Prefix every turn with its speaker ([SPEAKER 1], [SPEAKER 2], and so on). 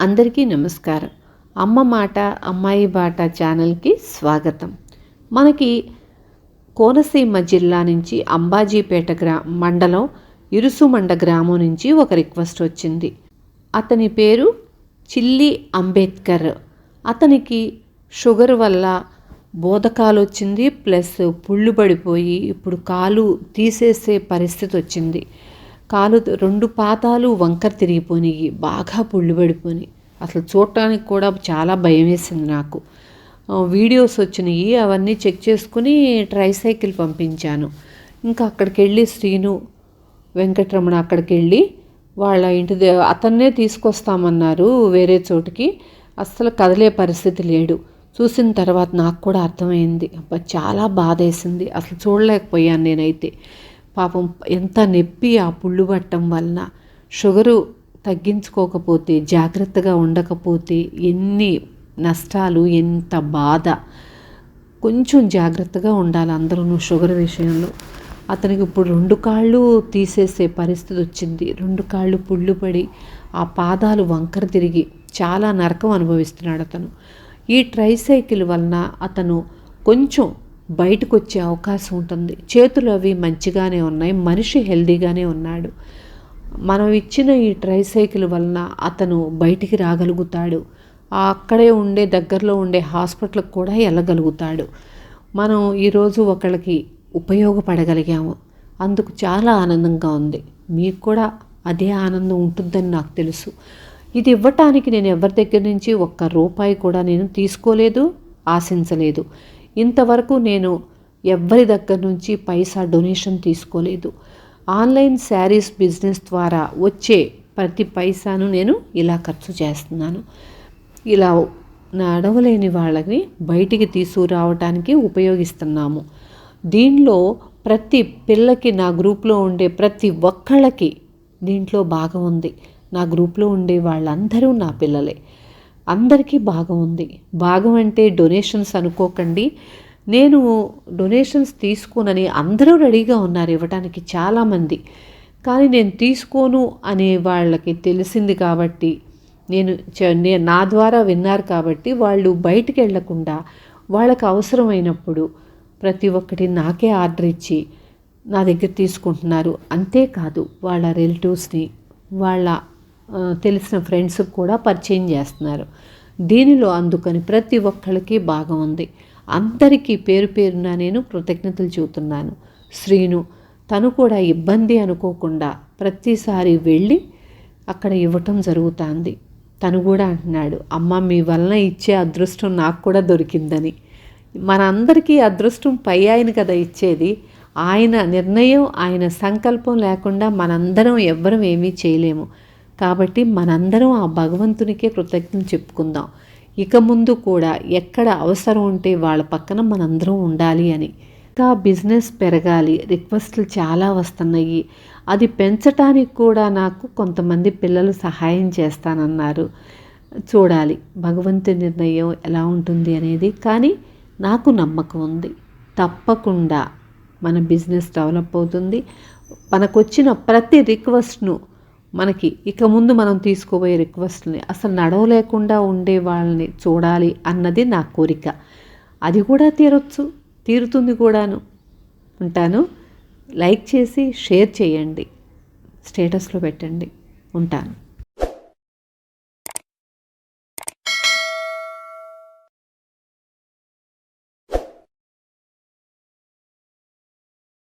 [SPEAKER 1] అందరికీ నమస్కారం. అమ్మ మాట అమ్మాయి బాట ఛానల్కి స్వాగతం. మనకి కోనసీమ జిల్లా నుంచి అంబాజీపేట మండలం ఇరుసుమండ గ్రామం నుంచి ఒక రిక్వెస్ట్ వచ్చింది. అతని పేరు చిల్లి అంబేద్కర్. అతనికి షుగర్ వల్ల బోధకాలు వచ్చింది, ప్లస్ పుళ్ళు పడిపోయి ఇప్పుడు కాలు తీసేసే పరిస్థితి వచ్చింది. కాలు 2 పాదాలు వంకర తిరిగిపోయినాయి, బాగా పుళ్ళు పడిపోయినాయి. అసలు చూడటానికి కూడా చాలా భయం వేసింది నాకు. వీడియోస్ వచ్చినాయి, అవన్నీ చెక్ చేసుకుని ట్రైసైకిల్ పంపించాను. ఇంకా అక్కడికి వెళ్ళి శ్రీను వెంకటరమణ అక్కడికి వెళ్ళి వాళ్ళ ఇంటి అతన్నే తీసుకొస్తామన్నారు వేరే చోటుకి. అస్సలు కదిలే పరిస్థితి లేడు. చూసిన తర్వాత నాకు కూడా అర్థమైంది. అబ్బా, చాలా బాధ వేసింది. అసలు చూడలేకపోయాను నేనైతే. పాపం ఎంత నొప్పి ఆ పుళ్ళు పట్టడం వలన. షుగరు తగ్గించుకోకపోతే, జాగ్రత్తగా ఉండకపోతే ఎన్ని నష్టాలు, ఎంత బాధ. కొంచెం జాగ్రత్తగా ఉండాలి అందరూ షుగర్ విషయంలో. అతనికి ఇప్పుడు 2 కాళ్ళు తీసేసే పరిస్థితి వచ్చింది. 2 కాళ్ళు పుళ్ళు పడి ఆ పాదాలు వంకర తిరిగి చాలా నరకం అనుభవిస్తున్నాడు అతను. ఈ ట్రైసైకిల్ వలన అతను కొంచెం బయటకు వచ్చే అవకాశం ఉంటుంది. చేతులు అవి మంచిగానే ఉన్నాయి, మనిషి హెల్దీగానే ఉన్నాడు. మనం ఇచ్చిన ఈ ట్రైసైకిల్ వలన అతను బయటికి రాగలుగుతాడు. అక్కడే ఉండే దగ్గరలో ఉండే హాస్పిటల్కి కూడా వెళ్ళగలుగుతాడు. మనం ఈరోజు ఒకళ్ళకి ఉపయోగపడగలిగాము. అందుకు చాలా ఆనందంగా ఉంది. మీకు కూడా అదే ఆనందం ఉంటుందని నాకు తెలుసు. ఇది ఇవ్వటానికి నేను ఎవరి దగ్గర నుంచి ₹1 కూడా నేను తీసుకోలేదు, ఆశించలేదు. ఇంతవరకు నేను ఎవ్వరి దగ్గర నుంచి పైసా డొనేషన్ తీసుకోలేదు. ఆన్లైన్ శారీస్ బిజినెస్ ద్వారా వచ్చే ప్రతి పైసాను నేను ఇలా ఖర్చు చేస్తున్నాను. ఇలా నడవలేని వాళ్ళని బయటికి తీసుకురావడానికి ఉపయోగిస్తున్నాము. దీనిలో ప్రతి పిల్లకి, నా గ్రూప్లో ఉండే ప్రతి ఒక్కళ్ళకి దీంట్లో భాగం ఉంది. నా గ్రూప్లో ఉండే వాళ్ళందరూ నా పిల్లలే. అందరికీ భాగం ఉంది. భాగం అంటే డొనేషన్స్ అనుకోకండి. నేను డొనేషన్స్ తీసుకోనని అందరూ రెడీగా ఉన్నారు ఇవ్వడానికి చాలామంది. కానీ నేను తీసుకోను అనే వాళ్ళకి తెలిసింది కాబట్టి, నా ద్వారా విన్నారు కాబట్టి వాళ్ళు బయటికి వెళ్ళకుండా వాళ్ళకి అవసరమైనప్పుడు ప్రతి ఒక్కటి నాకే ఆర్డర్ ఇచ్చి నా దగ్గర తీసుకుంటున్నారు. అంతేకాదు వాళ్ళ రిలేటివ్స్ని, వాళ్ళ తెలిసిన ఫ్రెండ్స్కి కూడా పరిచయం చేస్తున్నారు. దీనిలో అందుకని ప్రతి ఒక్కళ్ళకి భాగం ఉంది. అందరికీ పేరు పేరున నేను కృతజ్ఞతలు చెబుతున్నాను. శ్రీను తను కూడా ఇబ్బంది అనుకోకుండా ప్రతిసారి వెళ్ళి అక్కడ ఇవ్వటం జరుగుతుంది. తను కూడా అంటున్నాడు, అమ్మ మీ వలన ఇచ్చే అదృష్టం నాకు కూడా దొరికిందని. మనందరికీ అదృష్టం పై ఆయన కదా ఇచ్చేది. ఆయన నిర్ణయం, ఆయన సంకల్పం లేకుండా మనందరం ఎవ్వరం ఏమీ చేయలేము. కాబట్టి మనందరం ఆ భగవంతునికే కృతజ్ఞతలు చెప్పుకుందాం. ఇక ముందు కూడా ఎక్కడ అవసరం ఉంటే వాళ్ళ పక్కన మనందరం ఉండాలి అని. ఇంకా బిజినెస్ పెరగాలి, రిక్వెస్ట్లు చాలా వస్తున్నాయి. అది పెంచటానికి కూడా నాకు కొంతమంది పిల్లలు సహాయం చేస్తానన్నారు. చూడాలి భగవంతుని నిర్ణయం ఎలా ఉంటుంది అనేది. కానీ నాకు నమ్మకం ఉంది, తప్పకుండా మన బిజినెస్ డెవలప్ అవుతుంది. మనకొచ్చిన ప్రతి రిక్వెస్ట్ను, మనకి ఇక ముందు మనం తీసుకోబోయే రిక్వెస్ట్ని అసలు నడవలేకుండా ఉండే వాళ్ళని చూడాలి అన్నది నా కోరిక. అది కూడా తీరుతుంది కూడాను. ఉంటాను. లైక్ చేసి షేర్ చేయండి, స్టేటస్లో పెట్టండి. ఉంటాను.